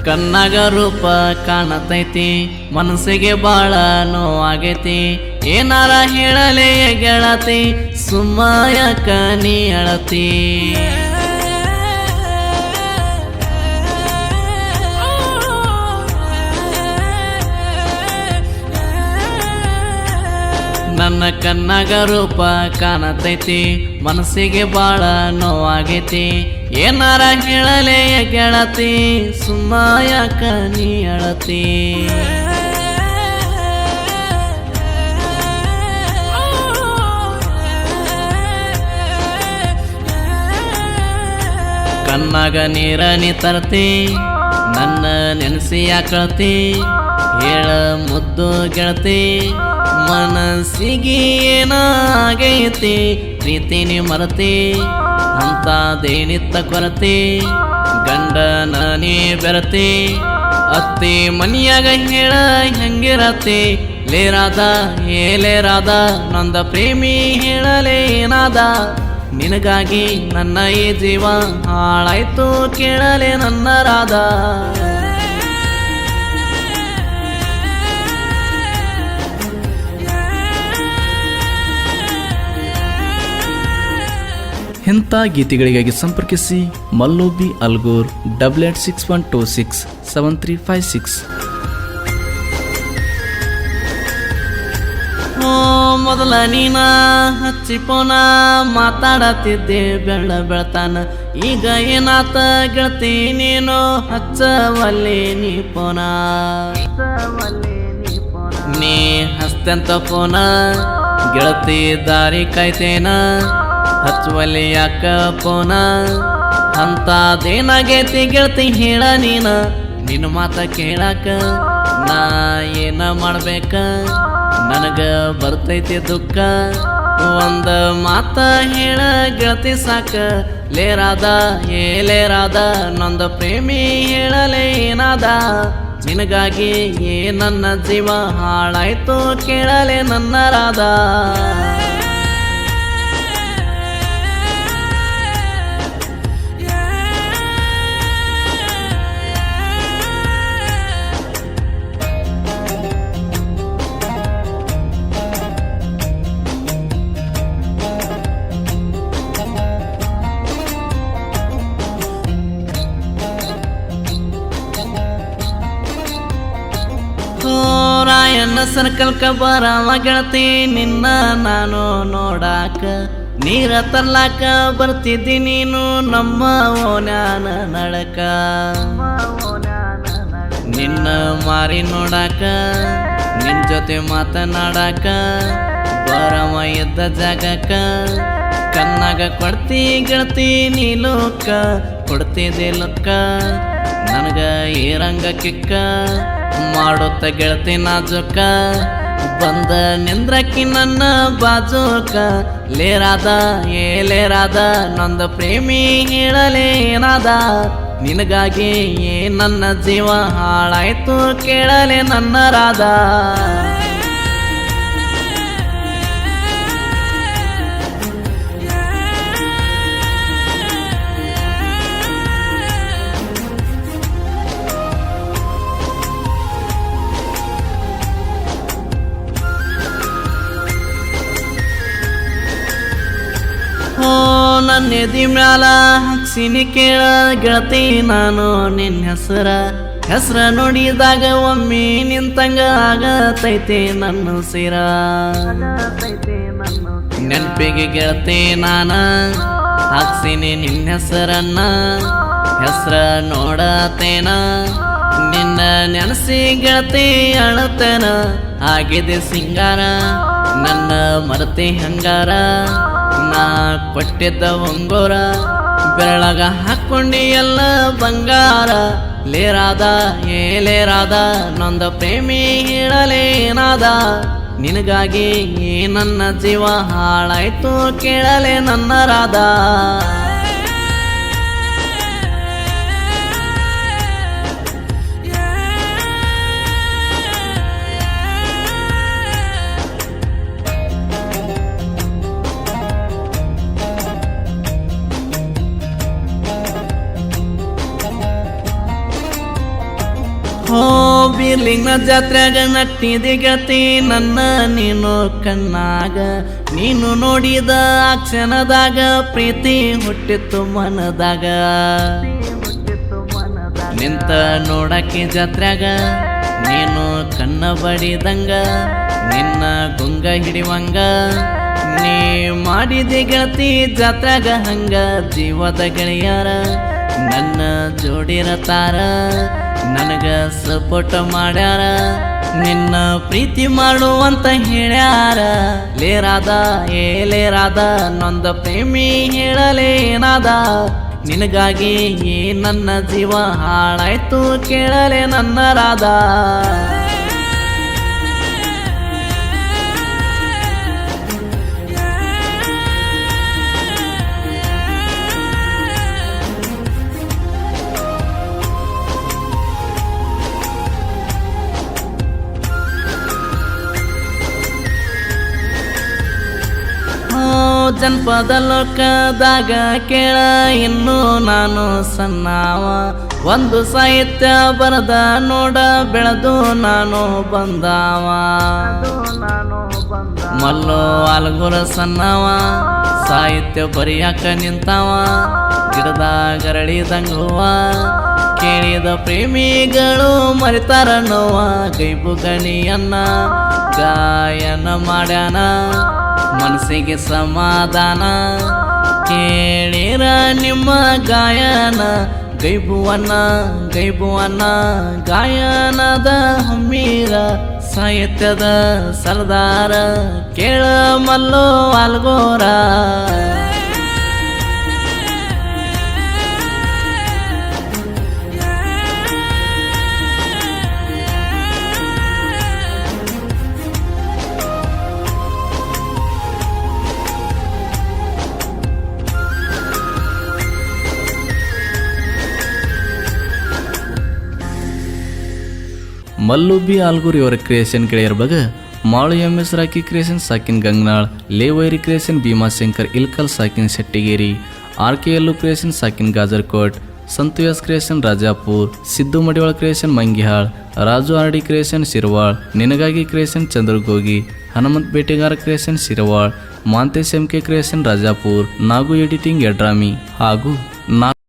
ಕಣ್ಣಾಗ ರೂಪ ಕಾಣತೈತಿ ಮನಸ್ಸಿಗೆ ಬಾಳ ನೋವಾಗೈತಿ ಏನಾರ ಹೇಳಲೇ ಗೆಳತಿ ಸುಮ್ಮ ಯಾಕ ನೀ ಅಳತಿ ನನ್ನ ಕಣ್ಣಾಗ ರೂಪ ಕಾಣತೈತಿ ಮನಸ್ಸಿಗೆ ಬಾಳ ನೋವಾಗೈತಿ ಏನಾರ ಹೇಳಲೇ ಗೆಳತಿ ಸುಮ್ಮ ಯಾಕ ನೀ ಅಳತಿ ಕಣ್ಣಾಗ ನೀರ ನೀ ತರ್ತಿ ನನ್ನ ನೆನೆಸಿ ಯಾಕಳತಿ ಹೇಳ ಮುದ್ದು ಗೆಳತಿ ಮನಸ್ಸಿಗೆ ಏನಾಗೈತಿ ಪ್ರೀತಿನಿ ಮರತಿ ಅಂತದೇನಿತ್ತ ಕೊರತಿ ಗಂಡನ ನೀ ಬೆರತಿ ಅತ್ತಿ ಮನಿಯಾಗ ಹೇಳ ಹೆಂಗಿರತಿ ಲೇರಾದ ಏಲೇರಾದ ನಂದ ಪ್ರೇಮಿ ಹೇಳಲೇ ಏನಾದ ನಿನಗಾಗಿ ನನ್ನ ಈ ಜೀವ ಹಾಳಾಯ್ತು ಕೇಳಲೆ ನನ್ನ ರಾಧ ಇಂಥ ಗೀತೆಗಳಿಗಾಗಿ ಸಂಪರ್ಕಿಸಿ ಮಲ್ಲೋಬಿ ಅಲ್ಗೂರ್ 8861267356. ಮೊದಲ ನೀನ ಹಚ್ಚಿ ಪೋನ ಮಾತಾಡತ್ತಿದ್ದೆ ಬೆಳತಾನ ಈಗ ಏನಾತ ಗೆಳತಿ ನೀನು ಹಚ್ಚವಲ್ಲಿ ನೀ ಪೋನ ನೀ ಹಸ್ತಂತ ಪೋನ ಗೆಳತಿ ದಾರಿ ಕಾಯ್ತೇನ ಹಚ್ಚುವಲ್ಲಿ ಯಾಕ ಪೋನ ಅಂತದೇನಾಗೈತಿ ಗೆಳತಿ ಹೇಳ ನೀನ ನಿನ್ನ ಮಾತ ಕೇಳಾಕ ನಾ ಏನ ಮಾಡ್ಬೇಕ ನನಗ ಬರ್ತೈತಿ ದುಃಖ ಒಂದ ಮಾತ ಹೇಳ ಗೆಳತಿ ಸಾಕ ಲೇರಾದ ಏಲೇರಾದ ನೊಂದ ಪ್ರೇಮಿ ಹೇಳಲೇ ಏನಾದ ನಿನಗಾಗಿ ನನ್ನ ಜೀವ ಹಾಳಾಯ್ತು ಕೇಳಲೆ ನನ್ನ ರಾಧ ರಾಯಣ್ಣ ಸರ್ಕಲ್ಕ ಬರವ ಗೆಳತಿ ನಿನ್ನ ನಾನು ನೋಡಾಕ ನೀರ ತರ್ಲಾಕ ಬರ್ತಿದ್ದಿ ನೀನು ನಮ್ಮ ಓನ್ಯಾನ ನಡಕ ನಿನ್ನ ಮಾರಿ ನೋಡಾಕ ನಿನ್ ಜೊತೆ ಮಾತನಾಡಾಕ ಬರವ ಇದ್ದ ಜಾಗಕ್ಕ ಕಣ್ಣಾಗ ಕೊಡ್ತಿ ಗೆಳತಿ ನೀಲೋಕ ಕೊಡ್ತಿದ್ದೆ ಲೊಕ್ಕ ನನಗ ಈ ರಂಗ ಕಿಕ್ಕ ಮಾಡುತ್ತ ಗೆಳತಿ ನಾಜುಕ ಬಂದ ನಿಂದ್ರಕ್ಕಿ ನನ್ನ ಬಾಜುಕ ಲೇರಾದ ಏಲೇರಾದ ನೊಂದ ಪ್ರೇಮಿ ಹೇಳಲೇ ಏನಾದ ನಿನಗಾಗಿ ನನ್ನ ಜೀವ ಹಾಳಾಯ್ತು ಕೇಳಲೆ ನನ್ನ ರಾಧ ನನ್ನ ಎದಿ ಮ್ಯಾಲ ಹಕ್ಸಿನಿ ಕೇಳ ಗೆಳತಿ ನಾನು ನಿನ್ನ ಹೆಸರ ನೋಡಿದಾಗ ಒಮ್ಮೆ ನಿಂತಂಗ ಆಗತೈತೆ ನನ್ನ ಸಿರ ನೆನಪಿಗೆ ಗೆಳತಿ ನಾನ ಹಾಕ್ಸಿನಿ ನಿನ್ನ ಹೆಸರ ನೋಡತೇನ ನಿನ್ನ ನೆನಸಿ ಗೆಳತಿ ಅಳತೇನ ಆಗಿದೆ ಸಿಂಗಾರ ನನ್ನ ಮರತಿ ಹಂಗಾರ ನಾ ಕೊಟ್ಟಿದ್ದ ಒಂಗೋರ ಬೆರಳಗ ಹಾಕೊಂಡಿ ಎಲ್ಲ ಬಂಗಾರ ಲೇರಾದ ಏಲೇರಾದ ನೊಂದ ಪ್ರೇಮಿ ಹೇಳಲೇನಾದ ನಿನಗಾಗಿ ನನ್ನ ಜೀವ ಹಾಳಾಯ್ತು ಕೇಳಲೆ ನನ್ನ ರಾಧ ಹೋ ಬೀರ್ಲಿಂಗ ಜಾತ್ರೆಗ ನಟ್ಟಿದೆ ಗೆಳತಿ ನನ್ನ ನೀನು ಕಣ್ಣಾಗ, ನೀನು ನೋಡಿದ ಆ ಕ್ಷಣದಾಗ ಪ್ರೀತಿ ಹುಟ್ಟಿತ್ತು ಮನದಾಗ. ನಿಂತ ನೋಡಕ್ಕೆ ಜಾತ್ರೆಗ ನೀನು ಕಣ್ಣ ಬಡಿದಂಗ, ನಿನ್ನ ಗುಂಗ ಹಿಡಿವಂಗ ನೀ ಮಾಡಿದೆ ಗೆಳತಿ ಜಾತ್ರೆಗ ಹಂಗ. ಜೀವದ ಗೆಳೆಯರ ನನ್ನ ಜೋಡಿರತಾರ, ನನಗ ಸಪೋರ್ಟ್ ಮಾಡ್ಯಾರ, ನಿನ್ನ ಪ್ರೀತಿ ಮಾಡುವಂತ ಹೇಳ್ಯಾರ. ಲೇರಾದ ಲೇರಾದ ನೊಂದ ಪ್ರೇಮಿ ಹೇಳಲೇನಾದ, ನಿನಗಾಗಿ ನನ್ನ ಜೀವ ಹಾಳಾಯ್ತು ಕೇಳಲೆ ನನ್ನ ರಾಧ. ಜನಪದ ಲೋಕದಾಗ ಕೇಳ ಇನ್ನು ನಾನು ಸಣ್ಣವ, ಒಂದು ಸಾಹಿತ್ಯ ಬರದ ನೋಡ ಬೆಳೆದು ನಾನು ಬಂದವ. ಮಲ್ಲೋ ಅಲ್ಗುರ ಸಣ್ಣವ ಸಾಹಿತ್ಯ ಬರಿಯಾಕ ನಿಂತವ, ಗಿಡದ ಗರಳಿದಂಗುವ ಕೇಳಿದ ಪ್ರೇಮಿಗಳು ಮರಿತಾರ ನೋವ. ಗೈಬು ಗಣಿಯನ್ನ ಗಾಯನ ಮಾಡ್ಯಾನ, ಮನಸ್ಸಿಗೆ ಸಮಾಧಾನ ಕೇಳಿರ ನಿಮ್ಮ ಗಾಯನ. ಗೈಬುವನ್ನ ಗಾಯನದ ಹಮ್ಮೀರ, ಸಾಹಿತ್ಯದ ಸರ್ದಾರ ಕೇಳ ಮಲ್ಲೋ ಅಲ್ಗೋರ. ಮಲ್ಲು ಬಿ ಆಲ್ಗೂರ್ ಇವರ ಕ್ರಿಯೇಷನ್ ಗೆಳೆಯರ ಬಗ್ಗೆ Malu M S Rocky creation ಸಾಕಿನ್ ಗಂಗನಾಳ್, ಲೇವೈರಿ ಕ್ರಿಯೇಷನ್ ಭೀಮಾಶಂಕರ್ ಇಲ್ಕಲ್ ಸಾಕಿನ್ ಶೆಟ್ಟಿಗೇರಿ, RKLU ಕ್ರಿಯೇಷನ್ ಸಾಕಿನ್ Gajarkot, Santu S creation Rajapur, Siddu Madivala creation Mangihal, Raju RD creation Shirval, ನಿನಗಾಗಿ ಕ್ರಿಯೇಷನ್ ಚಂದ್ರಗೋಗಿ, ಹನುಮಂತ್ ಬೇಟೆಗಾರ creation Shirval, Mantesh MK creation Rajapur, Nagu editing Yadrami ಹಾಗೂ